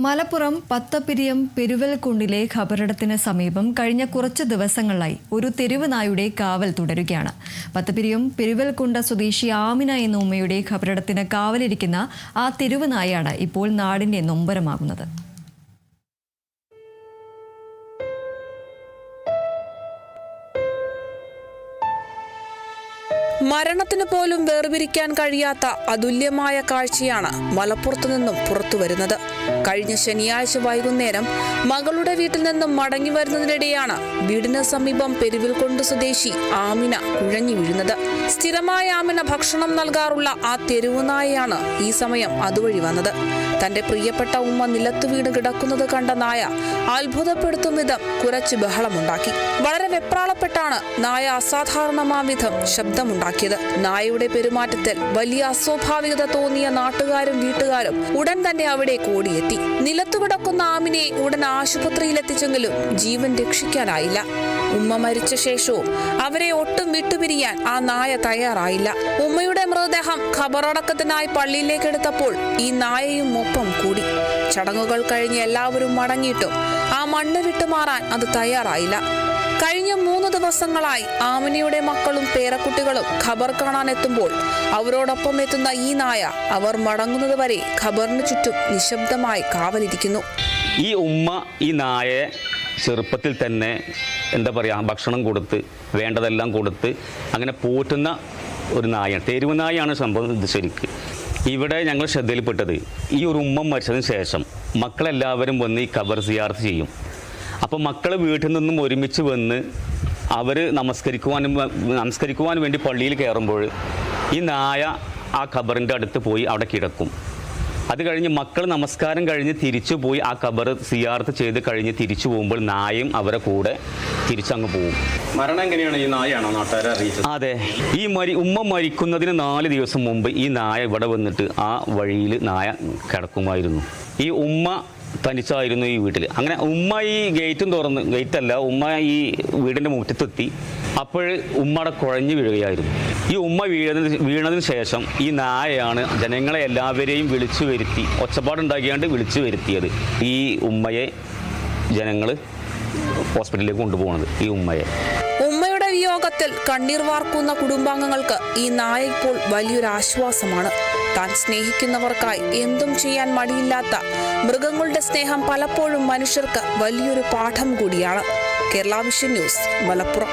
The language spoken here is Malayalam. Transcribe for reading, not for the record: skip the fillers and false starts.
മലപ്പുറം പത്തപ്പിരിയം പെരുവൽക്കുണ്ടിലെ ഖബറിടത്തിന് സമീപം കഴിഞ്ഞ കുറച്ച് ദിവസങ്ങളായി ഒരു തെരുവ് നായുടെ കാവൽ തുടരുകയാണ്. പത്തപ്പിരിയം പെരുവൽക്കുണ്ട സ്വദേശി ആമിന എന്ന ഉമ്മയുടെ ഖബറിടത്തിന് കാവലിരിക്കുന്ന ആ തെരുവ് നായയാണ് ഇപ്പോൾ നാടിന്റെ നൊമ്പരമാകുന്നത്. മരണത്തിന് പോലും വേർപിരിക്കാൻ കഴിയാത്ത അതുല്യമായ കാഴ്ചയാണ് മലപ്പുറത്തു നിന്നും പുറത്തുവരുന്നത്. കഴിഞ്ഞ ശനിയാഴ്ച വൈകുന്നേരം മകളുടെ വീട്ടിൽ നിന്നും മടങ്ങി വരുന്നതിനിടെയാണ് വീടിന് സമീപം പെരുവിൽക്കുണ്ട് സ്വദേശി ആമിന കുഴഞ്ഞു വീഴുന്നത്. സ്ഥിരമായ ആമിന ഭക്ഷണം നൽകാറുള്ള ആ തെരുവുനായയാണ് ഈ സമയം അതുവഴി വന്നത്. തന്റെ പ്രിയപ്പെട്ട ഉമ്മ നിലത്തു വീണ് കിടക്കുന്നത് കണ്ട നായ അത്ഭുതപ്പെടുത്തും വിധം കുരച്ച് ബഹളമുണ്ടാക്കി. വളരെ വെപ്രാളപ്പെട്ടാണ് നായ അസാധാരണമാംവിധം ശബ്ദമുണ്ടാക്കിയത്. നായയുടെ പെരുമാറ്റത്തിൽ വലിയ അസ്വാഭാവികത തോന്നിയ നാട്ടുകാരും വീട്ടുകാരും ഉടൻ തന്നെ അവിടെ ഓടിയെത്തി. നിലത്തു കിടക്കുന്ന ആമിനെ ഉടൻ ആശുപത്രിയിലെത്തിച്ചെങ്കിലും ജീവൻ രക്ഷിക്കാനായില്ല. ഉമ്മ മരിച്ച ശേഷവും അവരെ ഒട്ടും വിട്ടുപിരിയാൻ ആ നായ തയ്യാറായില്ല. ഉമ്മയുടെ മൃതദേഹം ഖബറടക്കത്തിനായി പള്ളിയിലേക്ക് എടുത്തപ്പോൾ ഈ നായയും ഒപ്പം കൂടി. ചടങ്ങുകൾ കഴിഞ്ഞ് എല്ലാവരും മടങ്ങിയിട്ടും ആ മണ്ണ് വിട്ടുമാറാൻ അത് തയ്യാറായില്ല. കഴിഞ്ഞ 3 ദിവസങ്ങളായി ആമിനയുടെ മക്കളും പേരക്കുട്ടികളും ഖബർ കാണാൻ എത്തുമ്പോൾ അവരോടൊപ്പം എത്തുന്ന ഈ നായ അവർ മടങ്ങുന്നത് വരെ ഖബറിന് ചുറ്റും നിശബ്ദമായി കാവലിരിക്കുന്നു. ഈ ഉമ്മ ഈ നായയെ ചെറുപ്പത്തിൽ തന്നെ ഭക്ഷണം കൊടുത്ത് വേണ്ടതെല്ലാം കൊടുത്ത് അങ്ങനെ പോറ്റുന്ന ഒരു നായയാണ്. തെരുവ് നായയാണ് സംഭവം. ഇത് ശരിക്ക് ഇവിടെ ഞങ്ങൾ ശ്രദ്ധയിൽപ്പെട്ടത് ഈ ഒരു ഉമ്മ മരിച്ചതിന് ശേഷം മക്കളെല്ലാവരും വന്ന് ഈ ഖബർ സിയാറത്ത് ചെയ്യും. അപ്പോൾ മക്കൾ വീട്ടിൽ നിന്നും ഒരുമിച്ച് വന്ന് അവർ നമസ്കരിക്കുവാൻ വേണ്ടി പള്ളിയിൽ കയറുമ്പോൾ ഈ നായ ആ ഖബറിൻ്റെ അടുത്ത് പോയി അവിടെ കിടക്കും. അത് കഴിഞ്ഞ് മക്കൾ നമസ്കാരം കഴിഞ്ഞ് തിരിച്ചു പോയി ആ ഖബർ സിയാറത്ത് ചെയ്ത് കഴിഞ്ഞ് തിരിച്ചു പോകുമ്പോൾ നായയും അവരെ കൂടെ തിരിച്ചങ്ങ് പോകും. മരണം എങ്ങനെയാണ്? ഈ നായയാണോ നാട്ടുകാരെ അറിയിച്ചത്? അതെ, ഈ ഉമ്മ മരിക്കുന്നതിന് 4 ദിവസം മുമ്പ് ഈ നായ ഇവിടെ വന്നിട്ട് ആ വഴിയിൽ നായ കിടക്കുമായിരുന്നു. ഈ ഉമ്മ തനിച്ചായിരുന്നു ഈ വീട്ടിൽ. അങ്ങനെ ഉമ്മ ഈ ഗേറ്റല്ല, ഉമ്മ ഈ വീടിൻ്റെ മുറ്റത്തെത്തി. അപ്പോൾ ഉമ്മയുടെ കുഴഞ്ഞു വീഴുകയായിരുന്നു. ഈ ഉമ്മ വീണതിന് ശേഷം ഈ നായയാണ് ജനങ്ങളെ എല്ലാവരെയും വിളിച്ചു വരുത്തി ഒച്ചപ്പാടുണ്ടാക്കിയാണ്ട് വിളിച്ചു വരുത്തിയത്. ഈ ഉമ്മയെ ജനങ്ങൾ ഹോസ്പിറ്റലിലേക്ക് കൊണ്ടുപോകുന്നത്. ഈ ഉമ്മയുടെ വിയോഗത്തിൽ കണ്ണീർ വാർക്കുന്ന കുടുംബാംഗങ്ങൾക്ക് ഈ നായ ഇപ്പോൾ വലിയൊരു ആശ്വാസമാണ്. താൻ സ്നേഹിക്കുന്നവർക്കായി എന്തും ചെയ്യാൻ മടിയില്ലാത്ത മൃഗങ്ങളുടെ സ്നേഹം പലപ്പോഴും മനുഷ്യർക്ക് വലിയൊരു പാഠം കൂടിയാണ്. Kerala vision news, Malappuram.